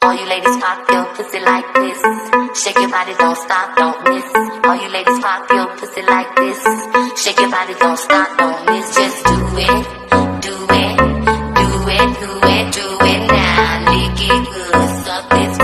All you ladies pop your pussy like this. Shake your body, don't stop, don't miss. All you ladies pop your pussy like this. Shake your body, don't stop, don't miss. Just do it, do it, do it, do it, do it now. Lick it good, suck this